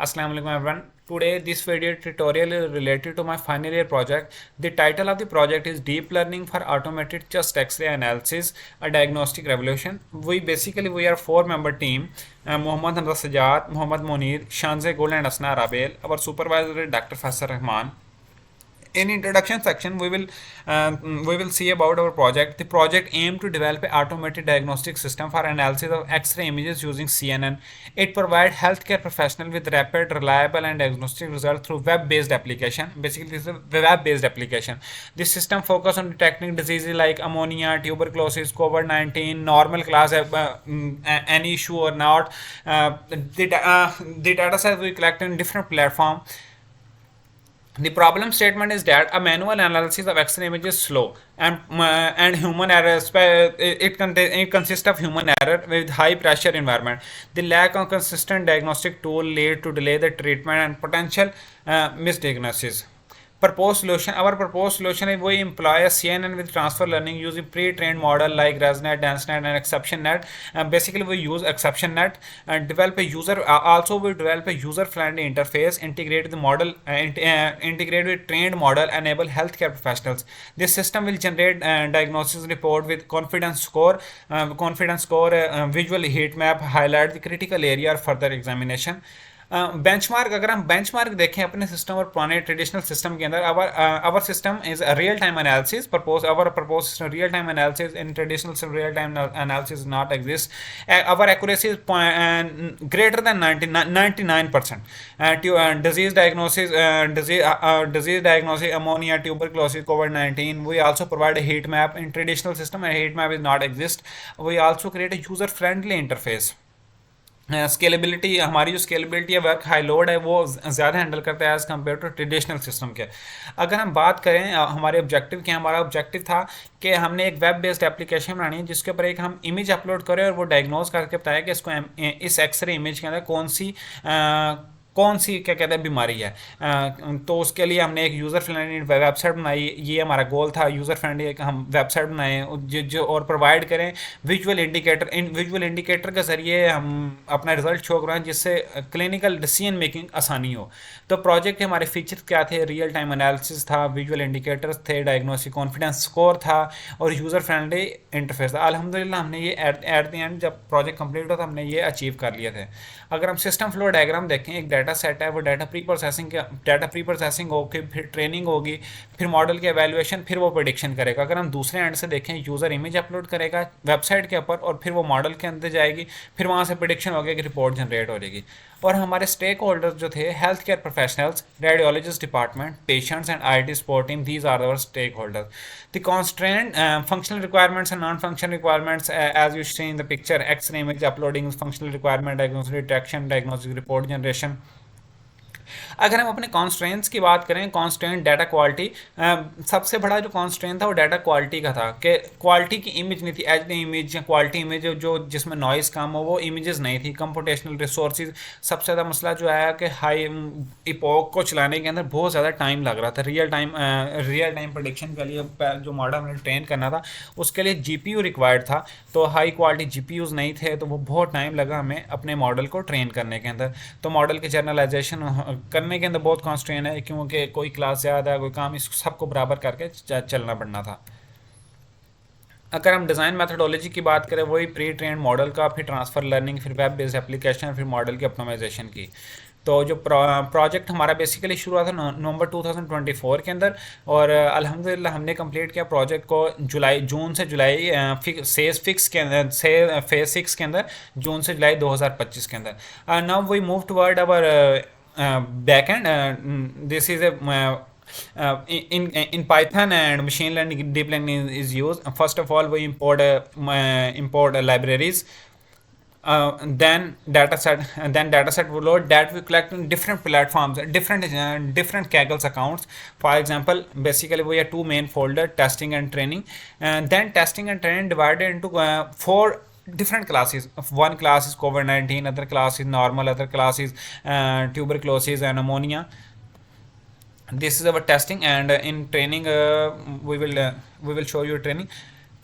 Assalamu alaikum everyone. Today this video tutorial is related to my final year project. The title of the project is Deep Learning for Automated Chest X-ray Analysis, a Diagnostic Revolution. We are four-member team. Muhammad Hamza Sajjad, Muhammad Munir, Shanze Gul and Asna Rabel. Our supervisor is Dr. Faisal Rahman. In introduction section we will see about our project. The project aim to develop an automated diagnostic system for analysis of x-ray images using CNN. It provides healthcare professionals with rapid, reliable and diagnostic results through web-based application. Basically this is a web-based application. This system focus on detecting diseases like ammonia, tuberculosis, COVID-19, normal class, any issue or not. The data sets we collect in different platforms. The problem statement is that a manual analysis of X-ray image is slow and human error. It consists of human error with high pressure environment. The lack of consistent diagnostic tool lead to delay the treatment and potential misdiagnosis. Proposed solution. Our proposed solution is we employ a CNN with transfer learning using pre-trained model like ResNet, DenseNet, and ExceptionNet. Basically, we use ExceptionNet and develop a user. Also, we develop a user-friendly interface. Integrate the model. Integrate with trained model. Enable healthcare professionals. This system will generate diagnosis report with confidence score. Visual heat map highlight the critical area for further examination. Benchmark अगर हम benchmark देखें अपने system और पुराने traditional system के अंदर our system is real time analysis propose system real time analysis in traditional real time analysis not exist our accuracy is greater than 99%. Disease diagnosis ammonia, tuberculosis, COVID-19. We also provide a heat map in traditional system. A heat map is not exist. We also create a user friendly interface. Scalability हमारी जो scalability है work high load है वो ज़्यादा handle करता है as compare to traditional system के. अगर हम बात करें हमारे ऑब्जेक्टिव क्या, हमारा ऑब्जेक्टिव था कि हमने एक वेब बेस्ड एप्लीकेशन बनानी है जिसके ऊपर एक हम इमेज अपलोड करें और वो डायग्नोज करके बताया कि इसको इस एक्सरे इमेज के अंदर कौन सी क्या कहते हैं बीमारी है. तो उसके लिए हमने एक यूज़र फ्रेंडली वेबसाइट बनाई. ये हमारा गोल था, यूज़र फ्रेंडली एक हम वेबसाइट बनाएं जो और प्रोवाइड करें विजुअल इंडिकेटर के ज़रिए हम अपना रिजल्ट शो कराएं जिससे क्लिनिकल डिसीजन मेकिंग आसानी हो. तो प्रोजेक्ट के हमारे फीचर्स क्या थे? रियल टाइम एनालिसिस था, विजुअल इंडिकेटर्स थे, डायग्नोस्टिक कॉन्फिडेंस स्कोर था और यूज़र फ्रेंडली इंटरफेस था. अल्हम्दुलिल्लाह हमने ये एट द एंड जब प्रोजेक्ट कंप्लीट हुआ तो हमने ये अचीव कर लिए थे. अगर हम सिस्टम फ्लो डायग्राम देखें, एक डाटा सेट है, वो डाटा प्री प्रोसेसिंग होगी, फिर ट्रेनिंग होगी, फिर मॉडल की एवेल्युएशन, फिर वो प्रेडिक्शन करेगा. अगर हम दूसरे एंड से देखें, यूज़र इमेज अपलोड करेगा वेबसाइट के ऊपर और फिर वो मॉडल के अंदर जाएगी, फिर वहाँ से प्रेडिक्शन होगी कि रिपोर्ट जनरेट हो जाएगी. और हमारे स्टेक होल्डर्स जो थे health care professionals, radiologist department, patients and IT support team, these are our stake holders. The constraint functional requirements and non functional requirements as you see in the picture. X ray image uploading, functional requirement, diagnostic detection, diagnostic report generation. अगर हम अपने constraints की बात करें, constraint data quality, सबसे बड़ा जो constraint था वो डाटा क्वालिटी का था कि क्वालिटी की इमेज नहीं थी. एच डी इमेज या क्वालिटी इमेज जो जिसमें नॉइज़ कम हो वो इमेजेस नहीं थी. कंप्यूटेशनल रिसोर्सेज सबसे ज़्यादा मसला जो आया कि हाई इपोक को चलाने के अंदर बहुत ज़्यादा टाइम लग रहा था. रियल टाइम प्रेडिक्शन के लिए जो मॉडल हमने ट्रेन करना था उसके लिए GPU रिक्वायर्ड था. तो हाई क्वालिटी GPUs नहीं थे तो वो बहुत टाइम लगा हमें अपने मॉडल को ट्रेन करने के अंदर. तो मॉडल के जर्नलाइजेशन करने के अंदर बहुत कॉन्स्ट्रेन है क्योंकि कोई क्लास ज़्यादा है, कोई काम, इस सबको बराबर करके चलना पड़ना था. अगर हम डिज़ाइन मेथडोलॉजी की बात करें, वही प्री ट्रेंड मॉडल का, फिर ट्रांसफ़र लर्निंग, फिर वेब बेस्ड एप्लीकेशन, फिर मॉडल की ऑप्टिमाइजेशन की. तो जो प्रोजेक्ट हमारा बेसिकली शुरू हुआ था नवंबर 2024 के अंदर और अल्हम्दुलिल्लाह हमने कंप्लीट किया प्रोजेक्ट को जून से जुलाई फेज 6 के अंदर, जून से जुलाई 2025 के अंदर. Now we move toward our backend. This is a in Python and machine learning, deep learning is used. First of all, we import libraries. Then dataset will load that we collect in different platforms, different Kaggle accounts. For example, basically we have two main folder, testing and training, and then testing and training divided into four different classes. One class is COVID-19, other class is normal, other class is tuberculosis and ammonia. This is our testing, and in training we will show you training.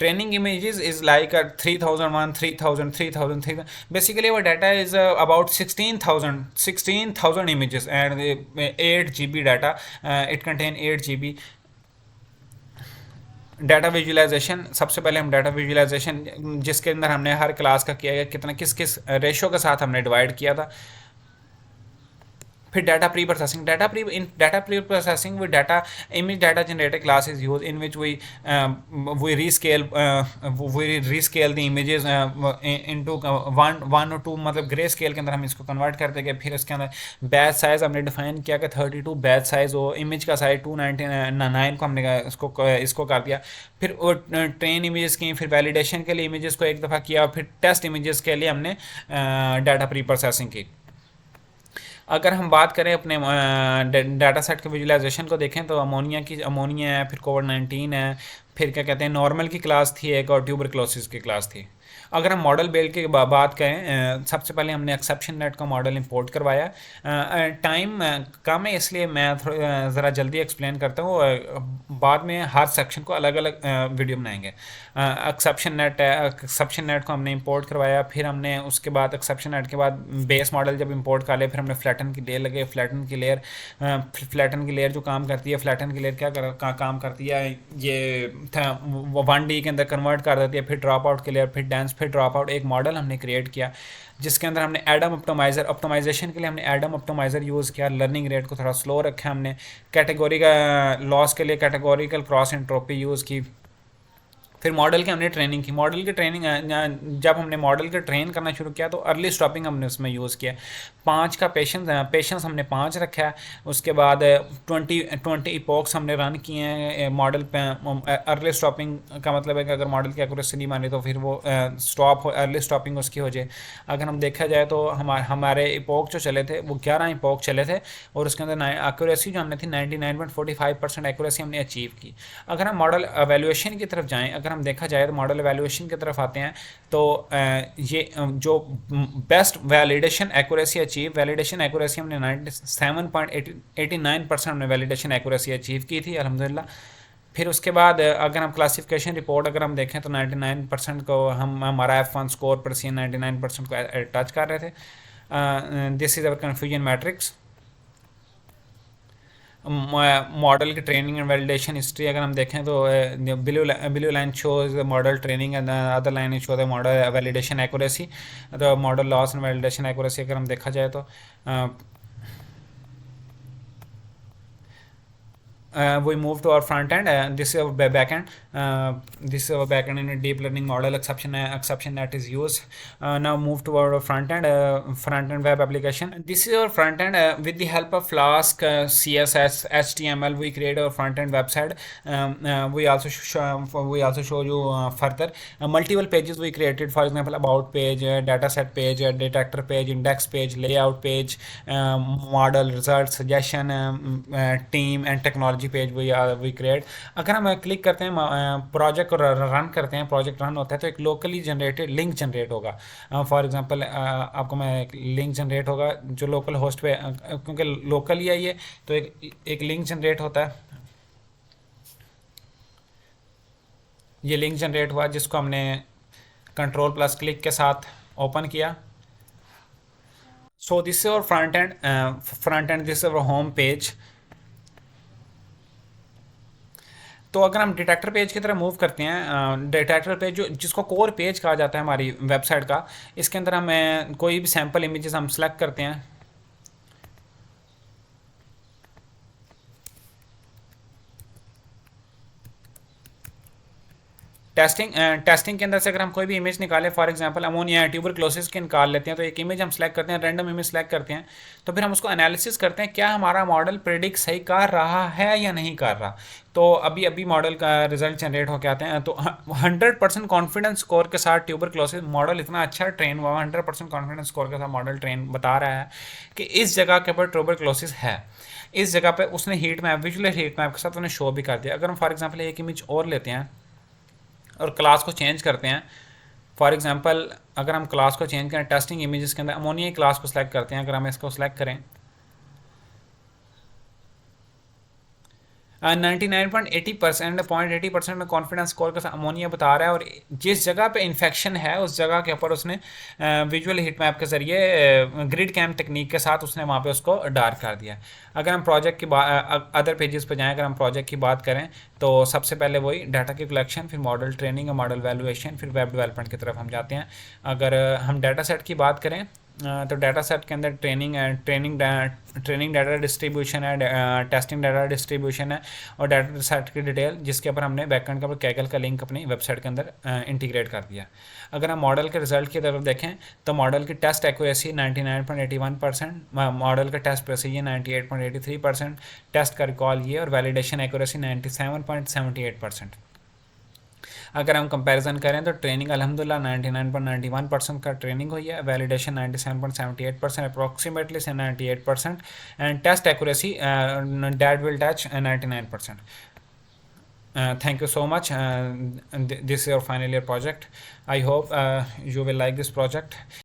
training images is like a 3001, 3000, 3000, 3000. Basically our data is about 16,000 images, and 8 GB data. It contain 8 GB data visualisation. सबसे पहले हम data visualisation, जिसके अंदर हमने हर class का किया गया कितना किस किस रेशो के साथ हमने डिवाइड किया था। फिर data pre processing, data pre processing with data image data generated class is use in which we rescale the images into one और टू, मतलब ग्रे स्केल के अंदर हम इसको कन्वर्ट करते गए। फिर इसके अंदर बैच साइज हमने डिफाइन किया कि 32 बैच साइज हो, इमेज का साइज 299 को हमने इसको कर दिया। फिर वो ट्रेन इमेजेस की, फिर वैलिडेशन के लिए इमेजेस को एक दफ़ा किया, फिर टेस्ट इमेजेस के लिए हमने डाटा प्री प्रोसेसिंग की। अगर हम बात करें अपने डाटा सेट के विजुलाइजेशन को देखें तो अमोनिया है, फिर कोविड-19 है, फिर क्या कहते हैं नॉर्मल की क्लास थी एक, और ट्यूबरक्लोसिस की क्लास थी। अगर हम मॉडल बिल्ड की बात करें, सबसे पहले हमने एक्सेप्शन नेट का मॉडल इंपोर्ट करवाया। टाइम कम है इसलिए मैं थोड़ा ज़रा जल्दी एक्सप्लेन करता हूँ, बाद में हर सेक्शन को अलग अलग वीडियो बनाएंगे। एक्सेप्शन नेट को हमने इंपोर्ट करवाया, फिर हमने उसके बाद एक्सेप्शन नेट के बाद बेस मॉडल जब इंपोर्ट कर लिया, फिर हमने फ्लैटन की लेयर लगे। फ्लैटन की लेयर जो काम करती है, फ्लैटन की लेयर काम करती है, ये 1D के अंदर कन्वर्ट कर देती है, फिर ड्रॉप आउट की लेयर, फिर डेंस, फिर ड्रॉप आउट। एक मॉडल हमने क्रिएट किया जिसके अंदर हमने एडम ऑप्टिमाइजेशन के लिए हमने एडम ऑप्टिमाइजर यूज़ किया। लर्निंग रेट को थोड़ा स्लो रखा हमने। कैटेगरी का लॉस के लिए कैटेगोरिकल क्रॉस एंट्रोपी यूज़ की। फिर मॉडल की हमने ट्रेनिंग की। मॉडल की ट्रेनिंग जब हमने मॉडल के ट्रेन करना शुरू किया तो अर्ली स्टॉपिंग हमने उसमें यूज़ किया। 5 का पेशेंस हमने 5 रखा है। उसके बाद 20 इपोक्स हमने रन किए हैं मॉडल पे। अर्ली स्टॉपिंग का मतलब है कि अगर मॉडल की एक्यूरेसी नहीं मानी तो फिर वो स्टॉप हो, अर्ली स्टॉपिंग उसकी हो जाए। अगर हम देखा जाए तो हमारे इपोक जो चले थे वो 11 इपोक चले थे, और उसके अंदर एक्यूरेसी जो हमने थी 99.45% एक्यूरेसी हमने अचीव की। अगर हम मॉडल एवेल्यूएशन की तरफ जाएँ, अगर हम देखा जाए तो मॉडल एवेल्यूएशन की तरफ आते हैं तो ये जो बेस्ट वैलिडेशन एक्यूरेसी हमने 97.89% हमने वैलिडेशन एक्यूरेसी अचीव की थी अल्हम्दुलिल्लाह। फिर उसके बाद अगर हम क्लासिफिकेशन रिपोर्ट अगर हम देखें तो 99% को हमारा F1 स्कोर पर 99% को टच कर रहे थे। This is our confusion matrix. Model की ट्रेनिंग एंड वैलिडेशन हिस्ट्री अगर हम देखें तो blue line shows model training and other line show the model validation accuracy. तो model loss and validation accuracy अगर हम देखा जाए तो we move to our front end. This is our back end. This is our back end in a deep learning model. Exception net is used. Now move to our front end web application. This is our front end. With the help of Flask, CSS, HTML, we create our front end website. We also show you further multiple pages we created. For example, about page, dataset page, detector page, index page, layout page, model, results, suggestion, team and technology page we create. अगर हम click करते हैं project को run करते हैं, project run होता है तो एक लोकली जनरेटेड लिंक जनरेट होगा। फॉर एग्जांपल आपको मैं एक लिंक जनरेट होगा जो लोकल होस्ट पे, क्योंकि लोकल ही है ये, तो एक लिंक जनरेट होता है। ये लिंक जनरेट हुआ जिसको हमने कंट्रोल प्लस क्लिक के साथ ओपन किया। So this is our front end this is our home page. तो अगर हम डिटेक्टर पेज की तरफ मूव करते हैं, डिटेक्टर पेज जिसको कोर पेज कहा जाता है हमारी वेबसाइट का, इसके अंदर हमें कोई भी सैम्पल इमेजेस हम सेलेक्ट करते हैं। टेस्टिंग के अंदर से अगर हम कोई भी इमेज निकालें, फॉर एग्जांपल अमोनिया ट्यूबरक्लोसिस के निकाल लेते हैं, तो एक इमेज हम सेलेक्ट करते हैं, रैंडम इमेज सेलेक्ट करते हैं, तो फिर हम उसको एनालिसिस करते हैं क्या हमारा मॉडल प्रेडिक्ट सही कर रहा है या नहीं कर रहा। तो अभी मॉडल का रिजल्ट जनरेट होकर आते हैं, तो 100% कॉन्फिडेंस स्कोर के साथ ट्यूबरक्लोसिस मॉडल इतना अच्छा ट्रेन हुआ, 100% कॉन्फिडेंस स्कोर के साथ मॉडल ट्रेन बता रहा है कि इस जगह के ऊपर ट्यूबरक्लोसिस है। इस जगह पे उसने heat map, visual heat map के साथ उन्हें शो भी कर दिया। अगर हम फॉर एग्जाम्पल एक इमेज और लेते हैं और क्लास को चेंज करते हैं, फॉर एग्जांपल अगर हम क्लास को चेंज करें, टेस्टिंग इमेजेस के अंदर अमोनिया क्लास को सिलेक्ट करते हैं, अगर हम इसको सिलेक्ट करें, 99.80% में कॉन्फिडेंस स्कोर के साथ अमोनिया बता रहा है, और जिस जगह पे इन्फेक्शन है उस जगह के ऊपर उसने विजुअल हीट मैप के ज़रिए ग्रिड कैम टेक्निक के साथ उसने वहाँ पे उसको डार्क कर दिया। अगर हम प्रोजेक्ट की बात अदर पेजेस पे जाएं, अगर हम प्रोजेक्ट की बात करें तो सबसे पहले वही डाटा की कलेक्शन, फिर मॉडल ट्रेनिंग और मॉडल वैल्यूएशन, फिर वेब डेवलपमेंट की तरफ हम जाते हैं। अगर हम डाटा सेट की बात करें तो डाटा सेट के अंदर ट्रेनिंग डाटा डिस्ट्रीब्यूशन है, टेस्टिंग डाटा डिस्ट्रीब्यूशन है, और डाटा सेट की डिटेल जिसके ऊपर हमने बैकएंड का कैगल का लिंक अपनी वेबसाइट के अंदर इंटीग्रेट कर दिया। अगर हम मॉडल के रिजल्ट की तरफ देखें तो मॉडल की टेस्ट एक्यूरेसी 99.81%, मॉडल का टेस्ट प्रेसिजन 98.83%, टेस्ट का रिकॉल ये, और वैलिडेशन एक्यूरेसी 97.78%। अगर हम कंपैरिजन करें तो ट्रेनिंग अल्हम्दुलिल्लाह 99.91% का ट्रेनिंग हुई है, वैलिडेशन 97.78%, अप्रॉक्सीमेटली से 98%, and test accuracy that will touch 99%। Thank you so much. This is your final year project. I hope you will like this project.